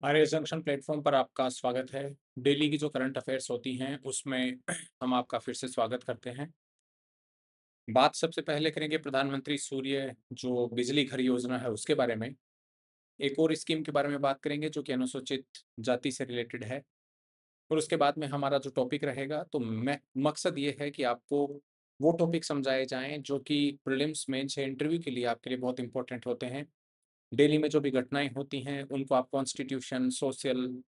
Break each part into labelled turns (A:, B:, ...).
A: आर्य junction platform पर आपका स्वागत है। डेली की जो करंट अफेयर्स होती हैं उसमें हम आपका फिर से स्वागत करते हैं। बात सबसे पहले करेंगे प्रधानमंत्री सूर्य जो बिजली घर योजना है उसके बारे में। एक और स्कीम के बारे में बात करेंगे जो कि अनुसूचित जाति से रिलेटेड है। और उसके बाद में हमारा जो टॉपिक रहेगा तो मैं मकसद ये है कि आपको वो टॉपिक समझाए जाएं जो कि प्रीलिम्स मेंस या इंटरव्यू के लिए आपके लिए बहुत इंपॉर्टेंट होते हैं। डेली में जो भी घटनाएं होती हैं उनको आप कॉन्स्टिट्यूशन सोशल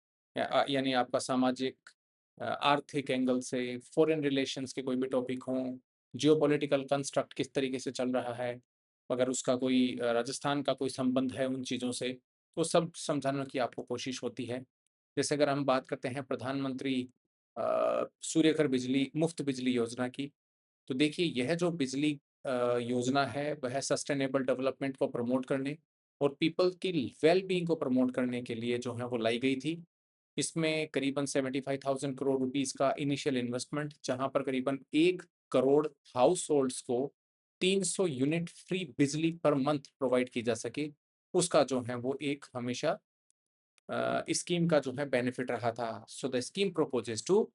A: यानी आपका सामाजिक आर्थिक एंगल से फॉरेन रिलेशंस के कोई भी टॉपिक हों, जियोपॉलिटिकल कंस्ट्रक्ट किस तरीके से चल रहा है, अगर उसका कोई राजस्थान का कोई संबंध है उन चीज़ों से, तो सब समझाने की आपको कोशिश होती है। जैसे अगर हम बात करते हैं प्रधानमंत्री सूर्य घर बिजली मुफ्त बिजली योजना की, तो देखिए यह जो बिजली योजना है वह सस्टेनेबल डेवलपमेंट को प्रमोट करने और पीपल की वेल बीइंग को प्रमोट करने के लिए जो है वो लाई गई थी। इसमें करीबन 75,000 करोड़ रुपीस का इनिशियल इन्वेस्टमेंट, जहां पर करीबन 1 करोड़ हाउस होल्ड्स को 300 यूनिट फ्री बिजली पर मंथ प्रोवाइड की जा सके, उसका जो है वो एक हमेशा स्कीम का जो है बेनिफिट रहा था। So the scheme proposes to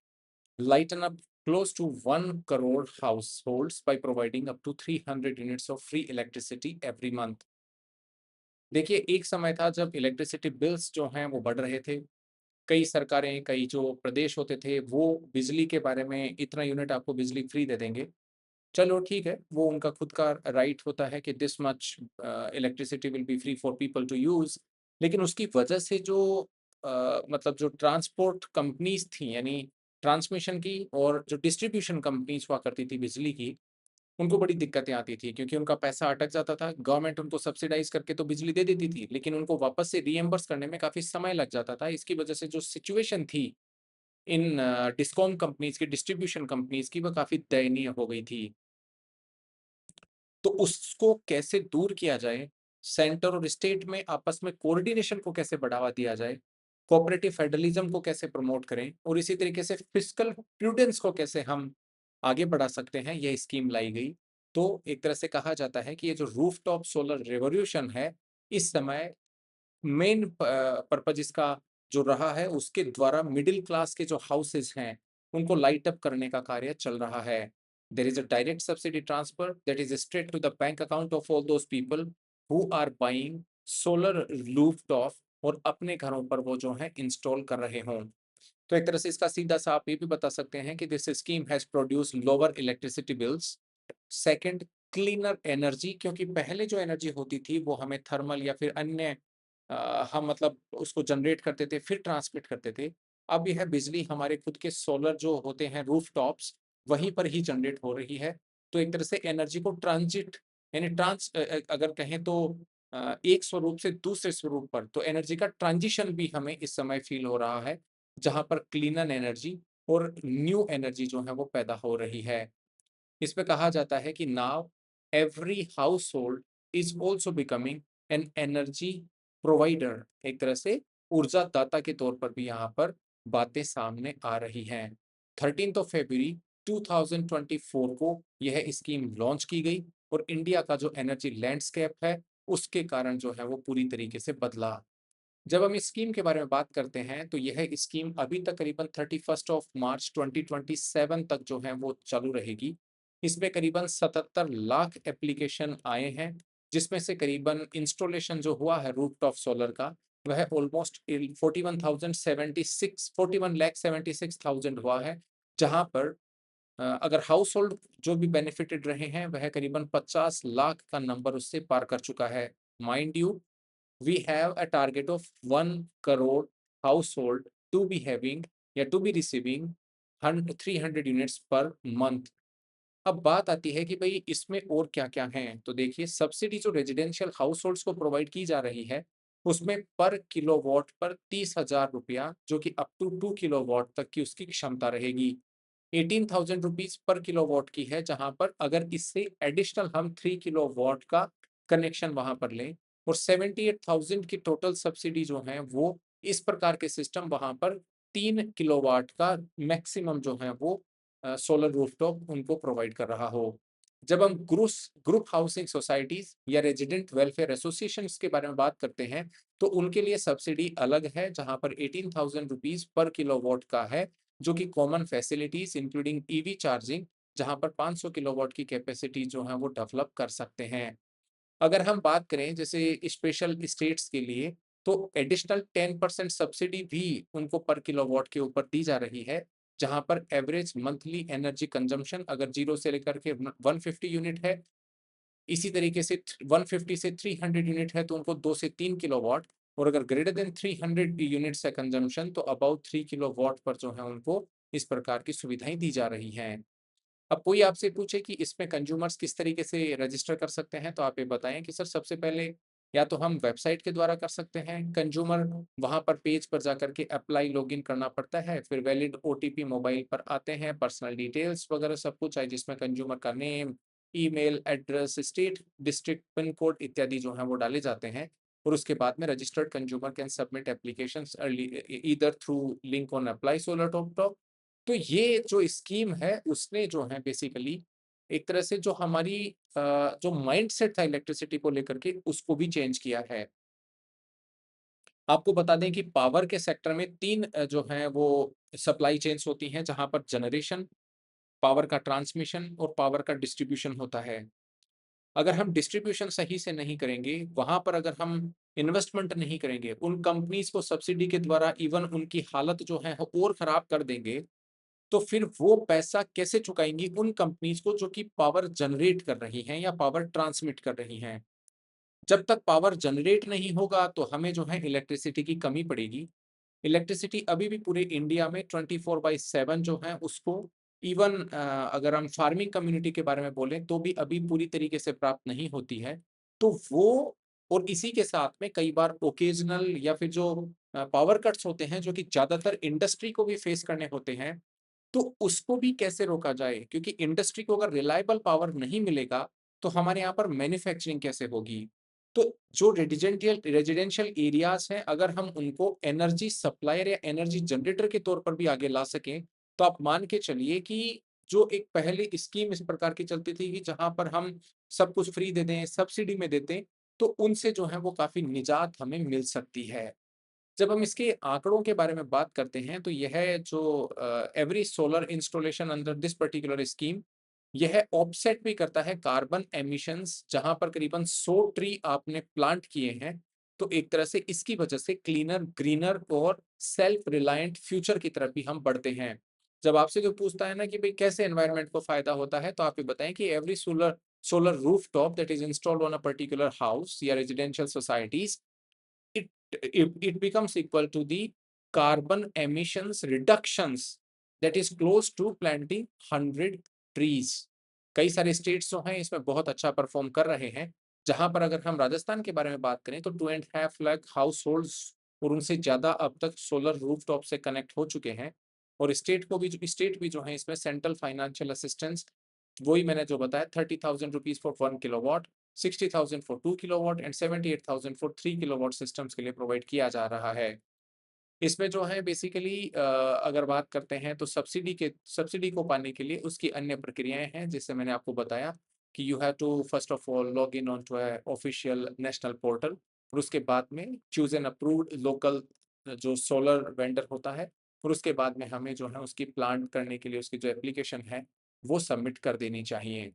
A: lighten up close to 1 crore households by providing up to 300 units of free electricity every month। देखिए एक समय था जब इलेक्ट्रिसिटी बिल्स जो हैं वो बढ़ रहे थे। कई सरकारें, कई जो प्रदेश होते थे वो बिजली के बारे में इतना यूनिट आपको बिजली फ्री दे देंगे। चलो ठीक है, वो उनका खुद का राइट होता है कि this much electricity will be free for people to use. लेकिन उसकी वजह से जो मतलब जो ट्रांसपोर्ट कंपनीज़ थी, यानी ट्रांसमिशन की और जो डिस्ट्रीब्यूशन कंपनीज़ हुआ करती थी बिजली की, उनको बड़ी दिक्कतें आती थी क्योंकि उनका पैसा अटक जाता था। गवर्नमेंट उनको सब्सिडाइज़ करके तो बिजली दे देती थी, लेकिन उनको वापस से रीइम्बर्स करने में काफ़ी समय लग जाता था। इसकी वजह से जो सिचुएशन थी इन डिस्कॉम कंपनीज़ की, डिस्ट्रीब्यूशन कंपनीज़ की, वह काफ़ी दयनीय हो गई थी। तो उसको कैसे दूर किया जाए, सेंटर और स्टेट में आपस में कोऑर्डिनेशन को कैसे बढ़ावा दिया जाए, कोऑपरेटिव फेडरलिज्म को कैसे प्रमोट करें और इसी तरीके से फिस्कल प्रूडेंस को कैसे हम आगे बढ़ा सकते हैं, यह स्कीम लाई गई। तो एक तरह से कहा जाता है कि ये जो रूफटॉप सोलर रिवॉल्यूशन है, इस समय मेन पर्पज इसका जो रहा है उसके द्वारा मिडिल क्लास के जो हाउसेस हैं उनको लाइट अप करने का कार्य चल रहा है। There is a direct subsidy transfer that is straight to the bank account of all those people who are buying solar rooftop और अपने घरों पर वो जो है इंस्टॉल कर रहे हों। तो एक तरह से इसका सीधा सा आप ये भी बता सकते हैं कि this scheme has produce lower electricity bills. Second, cleaner energy, क्योंकि पहले जो एनर्जी होती थी वो हमें थर्मल या फिर अन्य हम मतलब उसको जनरेट करते थे फिर ट्रांसमिट करते थे। अब यह बिजली हमारे खुद के सोलर जो होते हैं रूफटॉप्स, वहीं पर ही जनरेट हो रही है। तो एक तरह से एनर्जी को ट्रांजिट यानी अगर कहें तो एक स्वरूप से दूसरे स्वरूप पर तो एनर्जी का ट्रांजिशन भी हमें इस समय फील हो रहा है, जहाँ पर क्लीनर एनर्जी और न्यू एनर्जी जो है वो पैदा हो रही है। इसमें कहा जाता है कि now every household is also becoming an energy provider. एक तरह से ऊर्जा दाता के तौर पर भी यहाँ पर बातें सामने आ रही हैं। 13 फरवरी 2024 को यह स्कीम लॉन्च की गई और इंडिया का जो एनर्जी लैंडस्केप है उसके कारण जो है वो पूरी तरीके से बदला। जब हम इस स्कीम के बारे में बात करते हैं तो यह स्कीम अभी तक करीबन 31 मार्च 2027 तक जो है वो चालू रहेगी। इसमें करीबन 77 लाख एप्लीकेशन आए हैं, जिसमें से करीबन इंस्टॉलेशन जो हुआ है रूफटॉप सोलर का वह ऑलमोस्ट 41,76,000 हुआ है। जहां पर अगर हाउस होल्ड जो भी बेनिफिटेड रहे हैं वह करीबन 50 लाख का नंबर उससे पार कर चुका है। Mind you, we have a target of 1 crore household to be having या to be receiving 300 units per month. अब बात आती है कि भाई इसमें और क्या क्या है, तो देखिए सब्सिडी जो रेजिडेंशियल हाउस होल्ड्स को प्रोवाइड की जा रही है उसमें पर किलोवाट पर 30,000 रुपया, जो कि अप टू 2 किलोवाट तक की उसकी क्षमता रहेगी। 18,000 रुपीज पर किलोवाट की है, जहां पर अगर इससे एडिशनल हम 3 किलोवाट का कनेक्शन वहां पर लें और 78,000 की टोटल सब्सिडी जो है वो इस प्रकार के सिस्टम वहां पर 3 किलोवाट का मैक्सिमम जो है वो सोलर रूफटॉप उनको प्रोवाइड कर रहा हो। जब हम ग्रुप हाउसिंग सोसाइटीज या रेजिडेंट वेलफेयर एसोसिएशंस के बारे में बात करते हैं, तो उनके लिए सब्सिडी अलग है, जहां पर 18,000 रुपीज पर किलोवाट का है, जो कि common facilities including EV charging, जहां पर 500 किलोवाट की कैपेसिटी जो है वो डेवलप कर सकते हैं। अगर हम बात करें जैसे स्पेशल स्टेट्स के लिए, तो एडिशनल 10% सब्सिडी भी उनको पर किलोवाट के ऊपर दी जा रही है, जहां पर एवरेज मंथली एनर्जी कंजम्पशन अगर 0 से लेकर के 150 यूनिट है, इसी तरीके से 150 से 300 यूनिट है तो उनको 2 से 3 किलोवाट, और अगर ग्रेटर देन 300 यूनिट्स है कंजम्पशन तो अबाउट 3 किलोवाट पर जो है उनको इस प्रकार की सुविधाएं दी जा रही हैं। अब कोई आपसे पूछे कि इसमें कंज्यूमर्स किस तरीके से रजिस्टर कर सकते हैं, तो आप ये बताएँ कि सर सबसे पहले या तो हम वेबसाइट के द्वारा कर सकते हैं, कंज्यूमर वहाँ पर पेज पर जाकर के अप्लाई लॉगिन करना पड़ता है, फिर वैलिड ओटीपी मोबाइल पर आते हैं, पर्सनल डिटेल्स वगैरह सब कुछ है जिसमें कंज्यूमर का name, email, address, state, district, pin code इत्यादि जो हैं वो डाले जाते हैं, और उसके बाद में registered consumer can submit applications early either through link on apply solar top. तो ये जो स्कीम है उसने जो है बेसिकली एक तरह से जो हमारी जो माइंडसेट था इलेक्ट्रिसिटी को लेकर के उसको भी चेंज किया है। आपको बता दें कि पावर के सेक्टर में 3 जो हैं वो सप्लाई चेन्स होती हैं, जहाँ पर जनरेशन, पावर का ट्रांसमिशन और पावर का डिस्ट्रीब्यूशन होता है। अगर हम डिस्ट्रीब्यूशन सही से नहीं करेंगे, वहाँ पर अगर हम इन्वेस्टमेंट नहीं करेंगे, उन कंपनीज़ को सब्सिडी के द्वारा इवन उनकी हालत जो है और खराब कर देंगे, तो फिर वो पैसा कैसे चुकाएँगी उन कंपनीज़ को जो कि पावर जनरेट कर रही हैं या पावर ट्रांसमिट कर रही हैं। जब तक पावर जनरेट नहीं होगा तो हमें जो है इलेक्ट्रिसिटी की कमी पड़ेगी। इलेक्ट्रिसिटी अभी भी पूरे इंडिया में 24/7 जो है उसको इवन अगर हम फार्मिंग कम्युनिटी के बारे में बोलें तो भी अभी पूरी तरीके से प्राप्त नहीं होती है। तो वो और इसी के साथ में कई बार ओकेजनल या फिर जो पावर कट्स होते हैं जो कि ज़्यादातर इंडस्ट्री को भी फेस करने होते हैं, तो उसको भी कैसे रोका जाए? क्योंकि इंडस्ट्री को अगर रिलायबल पावर नहीं मिलेगा, तो हमारे यहाँ पर मैन्युफैक्चरिंग कैसे होगी? तो जो रेजिडेंशियल एरियाज़ हैं, अगर हम उनको एनर्जी सप्लायर या एनर्जी जनरेटर के तौर पर भी आगे ला सकें, तो आप मान के चलिए कि जो एक पहले स्कीम इस प्रकार की चलती थी कि जहाँ पर हम सब कुछ फ्री दे दें, सब्सिडी में देते, तो उनसे जो है वो काफ़ी निजात हमें मिल सकती है। जब हम इसके आंकड़ों के बारे में बात करते हैं, तो यह जो every solar installation under this particular scheme, यह ऑफसेट भी करता है कार्बन एमिशंस, जहाँ पर करीबन 100 ट्री आपने प्लांट किए हैं, तो एक तरह से इसकी वजह से क्लीनर, ग्रीनर और सेल्फ रिलायंट फ्यूचर की तरफ भी हम बढ़ते हैं। जब आपसे कोई पूछता है ना कि भई कैसे एनवायरनमेंट को फ़ायदा होता है, तो आप ये बताएँ कि every solar solar rooftop that is installed on a particular house या residential societies, it it becomes equal to the carbon emissions reductions that is close to planting 100 trees। कई सारे स्टेट्स जो हैं इसमें बहुत अच्छा परफॉर्म कर रहे हैं, जहां पर अगर हम राजस्थान के बारे में बात करें तो 2.5 लाख हाउस होल्ड्स और उनसे ज्यादा अब तक सोलर रूफटॉप से कनेक्ट हो चुके हैं, और स्टेट भी जो है इसमें सेंट्रल फाइनेंशियल असिस्टेंस, वही मैंने जो बताया 30,000 rupees for 1 kilowatt, 60,000 for 2 kilowatt and 78,000 for 3 kilowatt systems के लिए प्रोवाइड किया जा रहा है। इसमें जो है बेसिकली अगर बात करते हैं तो सब्सिडी को पाने के लिए उसकी अन्य प्रक्रियाएं हैं, जैसे मैंने आपको बताया कि you have to first of all log in on to official national portal, और उसके बाद में चूज एन अप्रूव्ड लोकल जो सोलर वेंडर होता है, और उसके बाद में हमें जो है उसकी प्लांट करने के लिए उसकी जो एप्लीकेशन है वो सबमिट कर देनी चाहिए।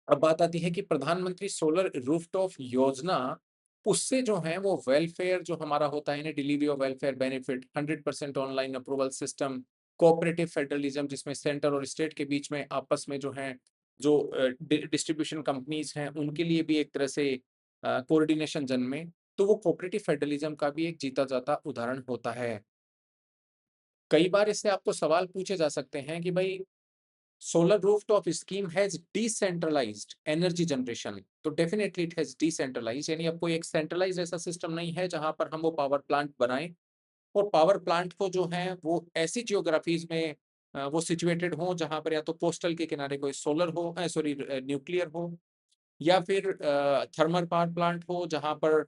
A: अब बात आती है कि प्रधानमंत्री सोलर रूफटॉप योजना, उससे जो है वो वेलफेयर जो हमारा होता है ना, delivery of welfare benefit, 100% online approval system, cooperative federalism जिसमें सेंटर और स्टेट के बीच में आपस में जो है जो डिस्ट्रीब्यूशन कंपनीज हैं उनके लिए भी एक तरह से कोऑर्डिनेशन जन्मे, तो वो कोऑपरेटिव फेडरलिज्म का भी एक जीता जाता उदाहरण होता है। कई बार इससे आपको सवाल पूछे जा सकते हैं कि भाई solar rooftop scheme has decentralized energy generation, तो डेफिनेटली इट हैज डिसेंट्रलाइज, यानी अब कोई एक सेंट्रलाइज ऐसा सिस्टम नहीं है जहां पर हम वो पावर प्लांट बनाएं, और पावर प्लांट को जो है वो ऐसी जियोग्राफीज में वो सिचुएटेड हो जहां पर या तो कोस्टल के किनारे कोई सोलर हो, सॉरी न्यूक्लियर हो, या फिर थर्मल पावर प्लांट हो जहां पर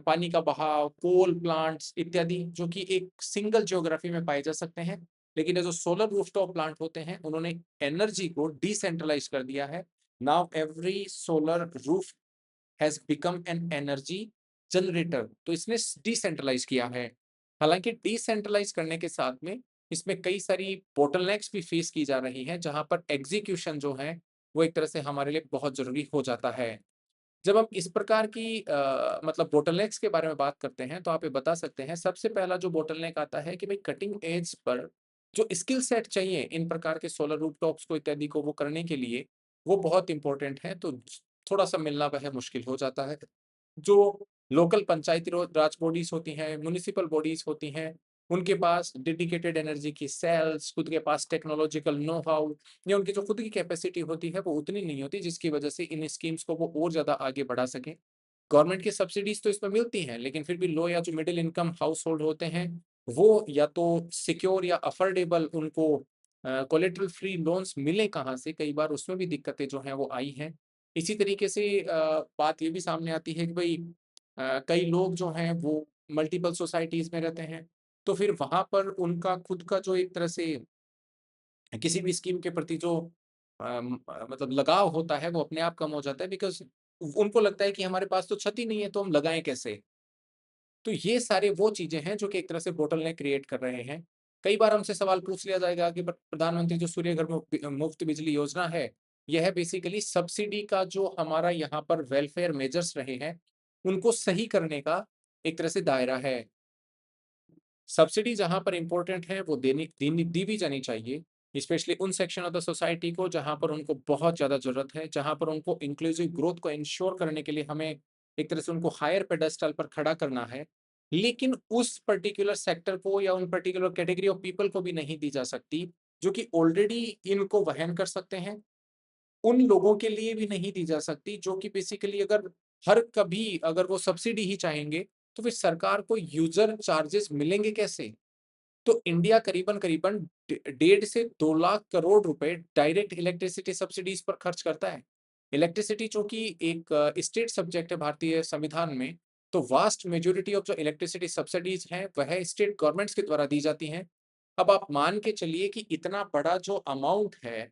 A: पानी का बहाव, कोल प्लांट्स इत्यादि जो कि एक सिंगल ज्योग्राफी में पाए जा सकते हैं, लेकिन ये जो सोलर रूफटॉप प्लांट होते हैं, उन्होंने एनर्जी को डिसेंट्रलाइज़ कर दिया है। Now every solar roof has become an energy generator, तो इसने डिसेंट्रलाइज़ किया है। हालाँकि डिसेंट्रलाइज़ करने के साथ में इसमें कई सारी बॉटलनेक्स भी फेस की जा रही हैं, जहाँ पर एग्ज़ीक्यूशन जो है, वो एक तरह से हमारे लिए बहुत ज़रूरी हो जाता है। जब हम इस प्रकार की मतलब बोटलनेक्स के बारे में बात करते हैं, तो आप ये बता सकते हैं, सबसे पहला जो बोटलनेक आता है कि भई कटिंग एज पर जो स्किल सेट चाहिए इन प्रकार के सोलर रूफटॉप्स को इत्यादि को वो करने के लिए, वो बहुत इम्पोर्टेंट है, तो थोड़ा-सा मिलना वह मुश्किल हो जाता है। जो लोकल पंचायती राज बॉडीज़ होती हैं, म्युनिसिपल बॉडीज़ होती हैं, उनके पास डेडिकेटेड एनर्जी की सेल्स, खुद के पास टेक्नोलॉजिकल नो हाउ या उनकी जो खुद की कैपेसिटी होती है, वो उतनी नहीं होती, जिसकी वजह से इन स्कीम्स को वो और ज़्यादा आगे बढ़ा सकें। गवर्नमेंट की सब्सिडीज़ तो इसमें मिलती हैं, लेकिन फिर भी लो या जो मिडल इनकम हाउसहोल्ड होते हैं, वो या तो सिक्योर या अफोर्डेबल उनको कोलेटरल फ्री लोन्स मिले कहाँ से, कई बार उसमें भी दिक्कतें जो हैं वो आई हैं। इसी तरीके से बात ये भी सामने आती है कि भई कई लोग जो हैं वो मल्टीपल सोसाइटीज़ में रहते हैं, तो फिर वहाँ पर उनका खुद का जो एक तरह से किसी भी स्कीम के प्रति जो मतलब लगाव होता है, वो अपने आप कम हो जाता है, बिकॉज़ उनको लगता है कि हमारे पास तो छत ही नहीं है, तो हम लगाएँ कैसे? तो ये सारे वो चीज़ें हैं जो कि एक तरह से बोटलनेक क्रिएट कर रहे हैं। कई बार हमसे सवाल पूछ लिया जाएगा कि प्रधानमंत्री जो सूर्य घर मुफ्त बिजली योजना है, यह बेसिकली सब्सिडी का जो हमारा यहाँ पर वेलफेयर मेजर्स रहे हैं, उनको सही करने का एक तरह से दायरा है। सब्सिडी जहाँ पर इम्पोर्टेंट है, वो दी भी जानी चाहिए, स्पेशली उन सेक्शन ऑफ द सोसाइटी को जहाँ पर उनको बहुत ज़्यादा ज़रूरत है, जहाँ पर उनको इंक्लूसिव ग्रोथ को एन्श्योर करने के लिए हमें एक तरह से उनको हायर पेडेस्टल पर खड़ा करना है। लेकिन उस पर्टिकुलर सेक्टर को या उन पर्टिकुलर कैटेगरी ऑफ पीपल को भी नहीं दी जा सकती, जो कि ऑलरेडी इनको वहन कर सकते हैं। उन लोगों के लिए भी नहीं दी जा सकती, जो कि बेसिकली अगर हर कभी अगर वो सब्सिडी ही चाहेंगे, तो फिर सरकार को यूज़र चार्जेस मिलेंगे कैसे? तो इंडिया करीबन-करीबन 1.5 से 2 लाख करोड़ रुपए डायरेक्ट इलेक्ट्रिसिटी सब्सिडीज़ पर खर्च करता है। इलेक्ट्रिसिटी चूँकि एक स्टेट सब्जेक्ट है भारतीय संविधान में, तो वास्ट मेजॉरिटी ऑफ जो इलेक्ट्रिसिटी सब्सिडीज़ हैं, वह स्टेट गवर्नमेंट्स के द्वारा दी जाती हैं। अब आप मान के चलिए कि इतना बड़ा जो अमाउंट है,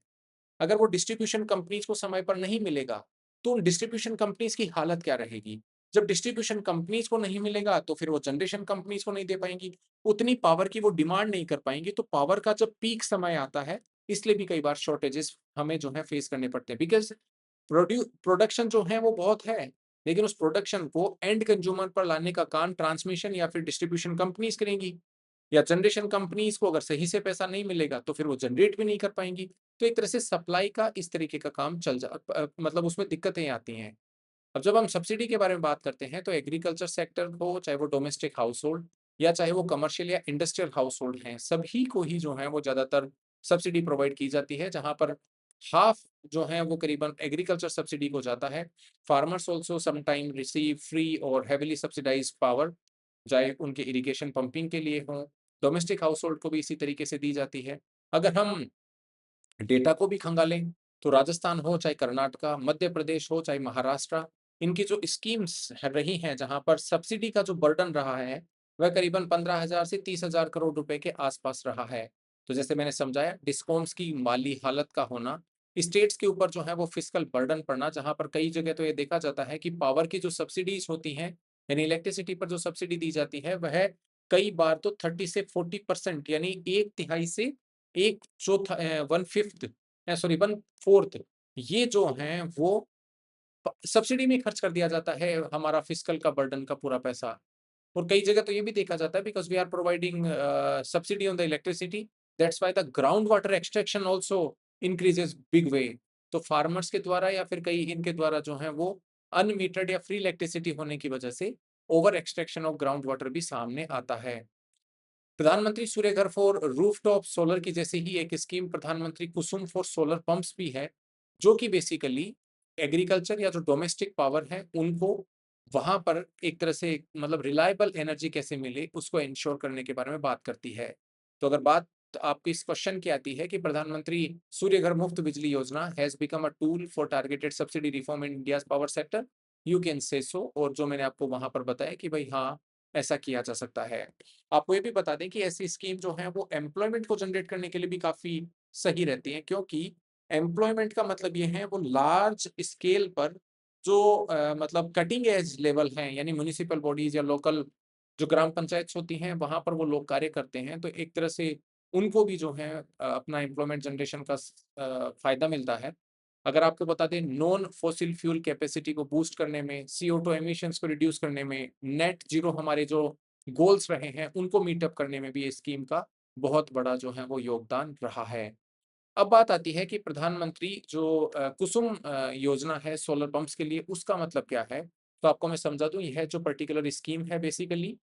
A: अगर वो डिस्ट्रीब्यूशन कंपनीज़ को समय पर नहीं मिलेगा, तो उन डिस्ट्रीब्यूशन कंपनीज़ की हालत क्या रहेगी? जब डिस्ट्रीब्यूशन कंपनीज़ को नहीं मिलेगा, तो फिर वो जनरेशन कंपनीज़ को नहीं दे पाएँगी। उतनी पावर की वो डिमांड नहीं कर पाएँगी, तो पावर का जब पीक समय आता है, इसलिए भी कई बार शॉर्टेजेस हमें जो है फेस करने पड़ते हैं। बिकॉज़ प्रोडक्शन जो है वो बहुत है, लेकिन उस प्रोडक्शन को एंड कंज्यूमर पर लाने का काम ट्रांसमिशन या फिर डिस्ट्रीब्यूशन कंपनीज़ करेंगी। या जनरेशन कंपनीज़ को अगर सही से पैसा नहीं मिलेगा, तो फिर वो जनरेट भी नहीं कर पाएँगी। तो एक तरह से सप्लाई का इस तरीके का काम मतलब उसमें दिक्कतें आती हैं। अब जब हम सब्सिडी के बारे में बात करते हैं, तो एग्रीकल्चर सेक्टर हो, चाहे वो डोमेस्टिक हाउसहोल्ड या चाहे वो कमर्शियल या इंडस्ट्रियल हाउसहोल्ड हैं, सभी को ही जो है वो ज़्यादातर सब्सिडी प्रोवाइड की जाती है, जहाँ पर हाफ़ जो है वो करीबन एग्रीकल्चर सब्सिडी को जाता है। Farmers also sometime receive free और हेवीली सब्सिडाइज्ड पावर, चाहे उनके इरिगेशन पंपिंग के लिए हों, डोमेस्टिक हाउसहोल्ड को भी इसी तरीके से दी जाती है। अगर हम डेटा को भी खंगालें, तो राजस्थान हो, चाहे कर्नाटका, मध्य प्रदेश हो, चाहे महाराष्ट्र, इनकी जो स्कीम्स रही हैं, जहाँ पर सब्सिडी का जो बर्डन रहा है, वह करीबन 15,000 से 30,000 करोड़ रुपए के आसपास रहा है। तो जैसे मैंने समझाया, डिस्कॉम्स की माली हालत का होना, स्टेट्स के ऊपर जो है वो फिस्कल बर्डन पड़ना, जहाँ पर कई जगह तो ये देखा जाता है कि पावर की जो सब्सिडीज़ होती हैं, यानी इलेक्ट्रिसिटी पर जो सब्सिडी दी जाती है, वह कई बार तो 30 से 40% यानी 1 तिहाई से 1 चौथा 1/5 सॉरी 1/4 ये जो हैं वो प सब्सिडी में खर्च कर दिया जाता है हमारा फिस्कल का बर्डन का पूरा पैसा। और कई जगह तो ये भी देखा जाता है because we are providing subsidy on the electricity that's why the ground water extraction also increases big way. तो फार्मर्स के द्वारा या फिर कई इनके द्वारा जो है वो अनमीटर्ड या फ्री इलेक्ट्रिसिटी होने की वजह से over extraction of ground water भी सामने आता है। प्रधानमंत्री सूर्य घर फॉर रूफटॉप सोलर की जैसे ही एक स्कीम प्रधानमंत्री कुसुम फॉर सोलर पंप्स भी है, जो कि बेसिकली एग्रीकल्चर या जो डोमेस्टिक पावर है, उनको वहाँ पर एक तरह से मतलब रिलायबल एनर्जी कैसे मिले, उसको एन्श्योर करने के बारे में बात करती है। तो अगर बात आपकी इस क्वेश्चन की आती है कि प्रधानमंत्री सूर्य घर मुफ्त बिजली योजना has become a tool for targeted subsidy reform in India's power sector, you can say so. और जो मैंने आपको वहाँ पर बताया कि भई हाँ, ऐसा किया जा सकता है। आपको ये भी बता दें कि ऐसी स्कीम जो है वो एम्प्लॉयमेंट को जनरेट करने के लिए भी काफ़ी सही रहती हैं, क्योंकि एम्प्लॉयमेंट का मतलब ये है वो लार्ज स्केल पर जो मतलब कटिंग एज लेवल हैं, यानी म्युनिसिपल बॉडीज़ या लोकल जो ग्राम पंचायत होती हैं, वहाँ पर वो लोग कार्य करते हैं, तो एक तरह से उनको भी जो है अपना एम्प्लॉयमेंट जनरेशन का फ़ायदा मिलता है। अगर आपको बता दें, नॉन फॉसिल फ्यूल कैपेसिटी को बूस्ट करने में, CO2 एमिशंस को रिड्यूस करने में, नेट ज़ीरो हमारे जो गोल्स रहे हैं, उनको मीट अप करने में भी ये स्कीम का बहुत बड़ा जो है वो योगदान रहा है। अब बात आती है कि प्रधानमंत्री जो कुसुम योजना है सोलर पंप्स के लिए, उसका मतलब क्या है? तो आपको मैं समझा दूँ, यह जो पर्टिकुलर स्कीम है बेसिकली,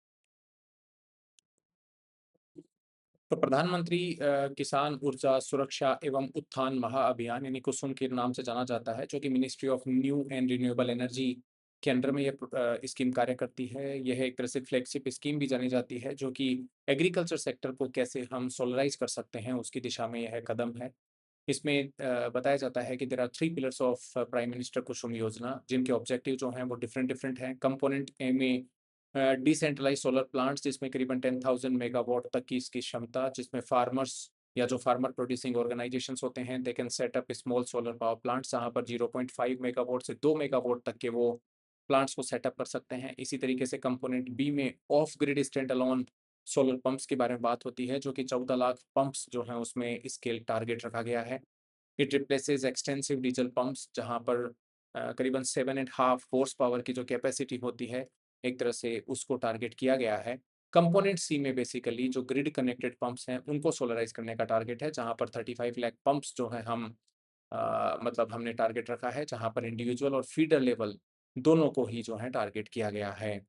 A: तो प्रधानमंत्री किसान ऊर्जा सुरक्षा एवं उत्थान महाअभियान यानी कुसुम के नाम से जाना जाता है, जो कि ministry of new and renewable energy के अंडर में ये स्कीम कार्य करती है। यह एक तरह से फ्लैगशिप स्कीम भी जानी जाती है, जो कि एग्रीकल्चर सेक्टर को कैसे हम सोलराइज़ कर सकते हैं, उसकी दिशा में यह कदम है। इसमें बताया जाता है कि there are 3 pillars of prime minister Kusum योजना, जिनके ऑब्जेक्टिव जो हैं वो डिफरेंट हैं। कंपोनेंट ए में डिसेंट्रलाइज्ड सोलर प्लांट्स, जिसमें करीबन 10,000 मेगावाट तक की इसकी क्षमता, जिसमें फार्मर्स या जो फार्मर प्रोड्यूसिंग ऑर्गेनाइजेशंस होते हैं, they can set up small solar power plants, जहाँ पर 0.5 मेगावाट से 2 मेगावाट तक के वो प्लांट्स को सेटअप कर सकते हैं। इसी तरीके से कंपोनेंट बी में of grid stand alone solar pumps के बारे में बात होती है, जो कि 14 लाख पंप्स जो हैं उसमें स्केल टारगेट रखा गया है। It replaces extensive diesel pumps, जहाँ पर करीबन 7.5 हॉर्स पावर की जो कैपेसिटी होती है, एक तरह से उसको टारगेट किया गया है। कंपोनेंट सी में बेसिकली जो ग्रिड कनेक्टेड पंप्स हैं, उनको सोलराइज़ करने का टारगेट है, जहाँ पर 35 लाख पंप्स जो हैं हम मतलब हमने टारगेट रखा है, जहाँ पर इंडिविजुअल और फीडर लेवल दोनों को ही जो है टारगेट किया गया है।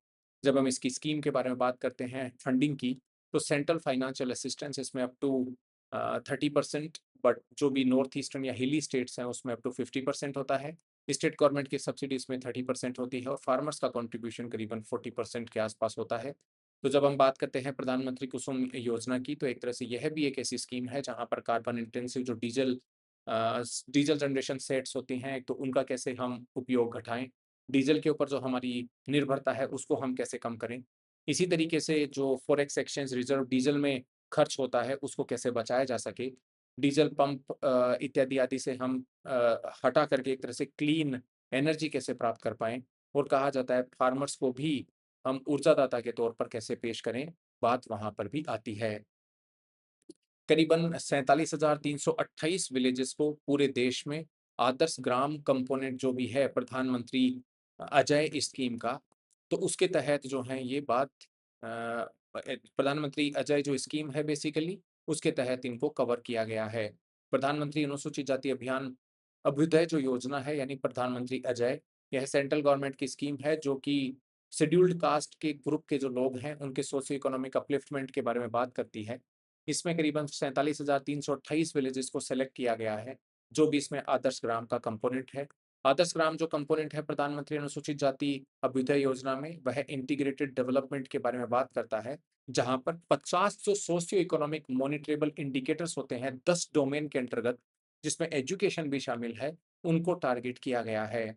A: जब हम इसकी स्कीम के बारे में बात करते हैं फंडिंग की, तो सेंट्रल फाइनेंशियल असिस्टेंस इसमें अप टू 30%, बट जो भी नॉर्थ ईस्टर्न या हिली स्टेट्स हैं उसमें अप टू 50% होता है। स्टेट गवर्नमेंट की सब्सिडी इसमें 30% होती है और फार्मर्स का कंट्रीब्यूशन करीबन 40% के आसपास होता है। तो जब हम बात करते हैं प्रधानमंत्री कुसुम योजना की, तो एक तरह से यह भी एक ऐसी स्कीम है जहाँ पर कार्बन इंटेंसिव जो डीजल जनरेशन सेट्स होती हैं, एक तो उनका कैसे हम उपयोग घटाएँ, डीजल के ऊपर जो हमारी निर्भरता है उसको हम कैसे कम करें। इसी तरीके से जो फॉरेक्स एक्सचेंज रिज़र्व डीजल में खर्च होता है उसको कैसे बचाया जा सके। डीजल पंप इत्यादि आदि से हम हटा करके एक तरह से क्लीन एनर्जी कैसे प्राप्त कर पाएँ, और कहा जाता है फार्मर्स को भी हम ऊर्जादाता के तौर पर कैसे पेश करें, बात वहाँ पर भी आती है। करीबन 47,328 विलेजेस को पूरे देश में आदर्श ग्राम कंपोनेंट जो भी है प्रधानमंत्री अजय स्कीम का, तो उसके तहत जो है ये बात प्रधानमंत्री अजय जो स्कीम है बेसिकली, उसके तहत इनको कवर किया गया है। प्रधानमंत्री अनुसूचित जाति अभियान अभ्युदय जो योजना है, यानी प्रधानमंत्री अजय, यह सेंट्रल गवर्नमेंट की स्कीम है, जो कि शेड्यूल्ड कास्ट के ग्रुप के जो लोग हैं उनके सोशियो इकोनॉमिक अपलिफ्टमेंट के बारे में बात करती है। इसमें करीबन 47,328 विलेजेस को सेलेक्ट किया गया है, जो भी इसमें आदर्श ग्राम का कंपोनेंट है। आदर्श ग्राम जो कंपोनेंट है प्रधानमंत्री अनुसूचित जाति अभ्युदय योजना में, वह इंटीग्रेटेड डेवलपमेंट के बारे में बात करता है, जहाँ पर 50 जो सोशियो इकोनॉमिक मॉनिटरेबल इंडिकेटर्स होते हैं 10 डोमेन के अंतर्गत, जिसमें एजुकेशन भी शामिल है, उनको टारगेट किया गया है।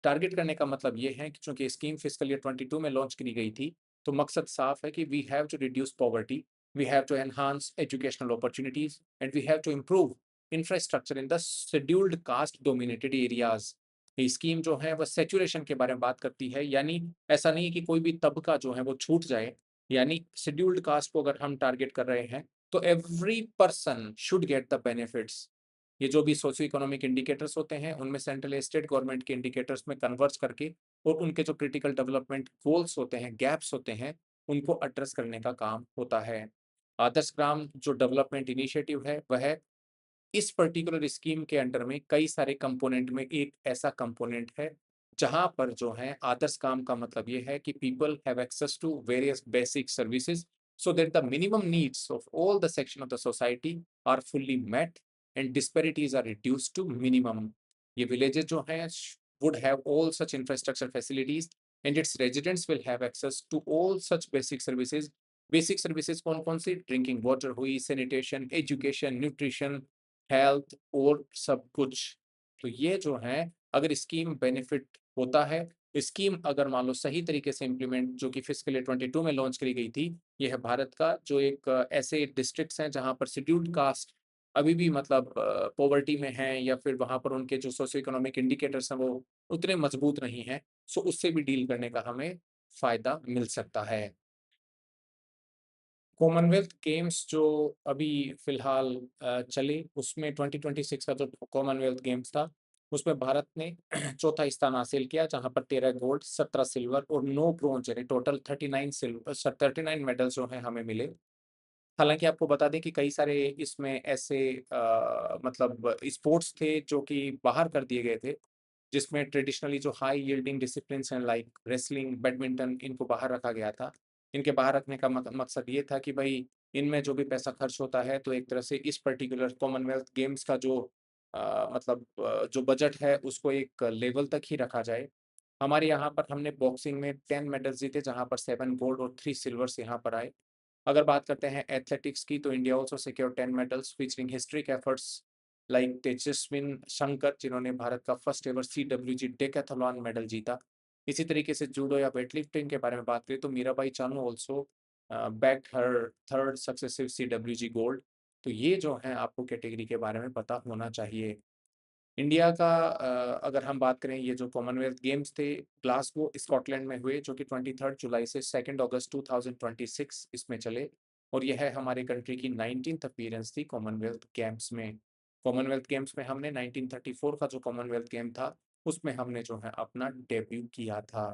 A: टारगेट करने का मतलब ये है कि चूंकि स्कीम फिस्कल ईयर 22 में लॉन्च की गई थी, तो मकसद साफ है कि we have to reduce poverty, we have to enhance educational opportunities and we have to improve infrastructure in the scheduled caste dominated areas. ये स्कीम जो है वह सेचुरेशन के बारे में बात करती है, यानी ऐसा नहीं है कि कोई भी तबका जो है वो छूट जाए, यानी शेड्यूल्ड कास्ट को अगर हम टारगेट कर रहे हैं, तो every person should get the benefits. ये जो भी सोशियो इकोनॉमिक इंडिकेटर्स होते हैं, उनमें सेंट्रल स्टेट गवर्नमेंट के इंडिकेटर्स में कन्वर्ज करके और उनके जो क्रिटिकल डेवलपमेंट गोल्स होते हैं, गैप्स होते हैं, उनको एड्रेस करने का काम होता है। आदर्श ग्राम जो डेवलपमेंट इनिशिएटिव है, वह इस पर्टिकुलर स्कीम के अंडर में कई सारे कंपोनेंट में एक ऐसा कंपोनेंट है, जहां पर जो है आदर्श काम का मतलब ये है कि people have access to various basic services, so that the minimum needs of all the section of the society are fully met and disparities are reduced to minimum. ये विलेजेस जो हैं would have all such infrastructure facilities and its residents will have access to all such basic services। Basic services कौन कौन सी? Drinking water हुई, sanitation, education, nutrition, health और सब कुछ। तो ये जो है, अगर स्कीम बेनिफिट होता है स्कीम अगर मान लो सही तरीके से इम्प्लीमेंट जो कि फिस्कल ईयर 22 में लॉन्च करी गई थी, ये है भारत का जो एक ऐसे डिस्ट्रिक्ट्स हैं जहाँ पर शेड्यूल्ड कास्ट अभी भी मतलब पॉवर्टी में हैं या फिर वहाँ पर उनके जो सोशियो इकोनॉमिक इंडिकेटर्स हैं वो उतने मजबूत नहीं हैं, सो उससे भी डील करने का हमें फ़ायदा मिल सकता है। कॉमनवेल्थ गेम्स जो अभी फ़िलहाल चले उसमें 2026 का जो कॉमनवेल्थ गेम्स था, उसमें भारत ने चौथा स्थान हासिल किया जहाँ पर 13 गोल्ड, 17 सिल्वर और 9 ब्रोंज यानी टोटल 39 मेडल्स जो हैं हमें मिले। हालाँकि आपको बता दें कि कई सारे इसमें ऐसे मतलब स्पोर्ट्स थे जो कि बाहर कर दिए गए थे, जिसमें ट्रेडिशनली जो हाई यील्डिंग डिसिप्लिन्स हैं लाइक रेसलिंग, बैडमिंटन इनको बाहर रखा गया था। इनके बाहर रखने का मकसद ये था कि भई इनमें जो भी पैसा खर्च होता है तो एक तरह से इस पर्टिकुलर कॉमनवेल्थ गेम्स का जो मतलब जो बजट है उसको एक लेवल तक ही रखा जाए। हमारे यहाँ पर हमने बॉक्सिंग में 10 मेडल्स जीते जहाँ पर 7 गोल्ड और 3 सिल्वर्स यहाँ पर आए। अगर बात करते हैं एथलेटिक्स की तो India also secured 10 medals featuring historic efforts like तेजस्विन शंकर जिन्होंने भारत का first ever CWG Decathlon medal जीता। इसी तरीके से जूडो या वेटलिफ्टिंग के बारे में बात करें तो मीराबाई चानू आल्सो बैग्ड हर थर्ड सक्सेसिव सीडब्ल्यूजी गोल्ड। तो ये जो है आपको कैटेगरी के बारे में पता होना चाहिए। इंडिया का अगर हम बात करें ये जो कॉमनवेल्थ गेम्स थे ग्लासगो स्कॉटलैंड में हुए जो कि 23 जुलाई से 2 अगस्त 2026 इसमें चले और यह है हमारे कंट्री की 19th अपीयरेंस थी कॉमनवेल्थ गेम्स में। कॉमनवेल्थ गेम्स में हमने 1934 का जो कॉमनवेल्थ गेम था उसमें हमने जो है अपना डेब्यू किया था।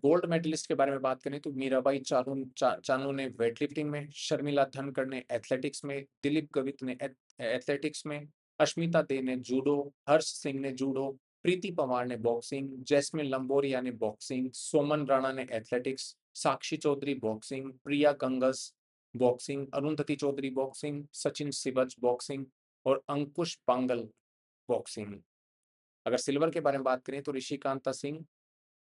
A: गोल्ड मेडलिस्ट के बारे में बात करें तो मीराबाई चानू ने वेटलिफ्टिंग में, शर्मिला धनखड़ ने एथलेटिक्स में, दिलीप गवित ने एथलेटिक्स में, अश्मिता दे ने जूडो, हर्ष सिंह ने जूडो, प्रीति पवार ने बॉक्सिंग, जैस्मिन लंबोरिया ने बॉक्सिंग, सोमन राणा ने athletics, Sakshi Chaudhary boxing, Priya Gangas boxing, Arundhati Chaudhary boxing, Sachin सिबच बॉक्सिंग और अंकुश पांगल बॉक्सिंग। अगर सिल्वर के बारे में बात करें तो ऋषिकांता सिंह,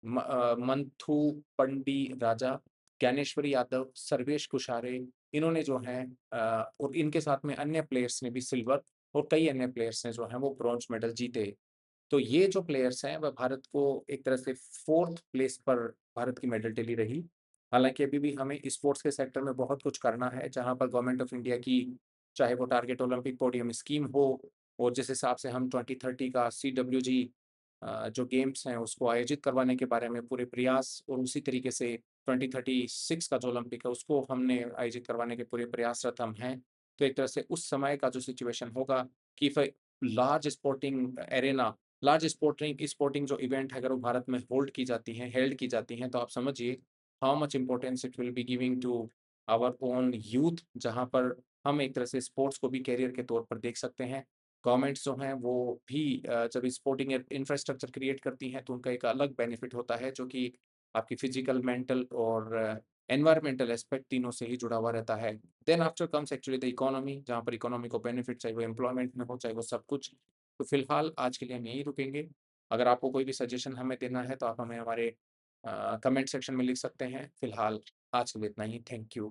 A: मंथु पंडी राजा, ज्ञानेश्वरी यादव, सर्वेश कुशारे इन्होंने जो हैं और इनके साथ में अन्य प्लेयर्स ने भी सिल्वर और कई अन्य प्लेयर्स ने जो हैं वो ब्रॉन्ज मेडल जीते। तो ये जो प्लेयर्स हैं वह भारत को एक तरह से 4th प्लेस पर भारत की मेडल टैली रही। हालाँकि अभी भी हमें स्पोर्ट्स के सेक्टर में बहुत कुछ करना है जहाँ पर गवर्नमेंट ऑफ इंडिया की चाहे वो टारगेट ओलंपिक पोडियम स्कीम हो और जिस हिसाब से हम 2030 का सीडब्ल्यूजी जो गेम्स हैं उसको आयोजित करवाने के बारे में पूरे प्रयास और उसी तरीके से 2036 का जो ओलंपिक है उसको हमने आयोजित करवाने के पूरे प्रयासरत हम हैं। तो एक तरह से उस समय का जो सिचुएशन होगा कि फ large sporting arena large sporting sporting जो इवेंट है अगर वो भारत में हेल्ड की जाती हैं तो आप समझिए how much importance it will be giving to our own youth जहाँ पर हम एक तरह से स्पोर्ट्स को भी करियर के तौर पर देख सकते हैं। गवर्नमेंट्स जो हैं वो भी जब स्पोर्टिंग इंफ्रास्ट्रक्चर क्रिएट करती हैं तो उनका एक अलग बेनिफिट होता है जो कि आपकी फिजिकल, मेंटल और एनवायरमेंटल एस्पेक्ट तीनों से ही जुड़ा हुआ रहता है। Then after comes actually the economy जहाँ पर इकोनॉमी को बेनिफिट चाहे वो एम्प्लॉयमेंट में हो, चाहे वो सब कुछ। तो फिलहाल आज के लिए हम यहीं रुकेंगे। अगर आपको कोई भी सजेशन हमें देना है तो आप हमें हमारे कमेंट सेक्शन में लिख सकते हैं। फिलहाल आज के लिए इतना ही। Thank you.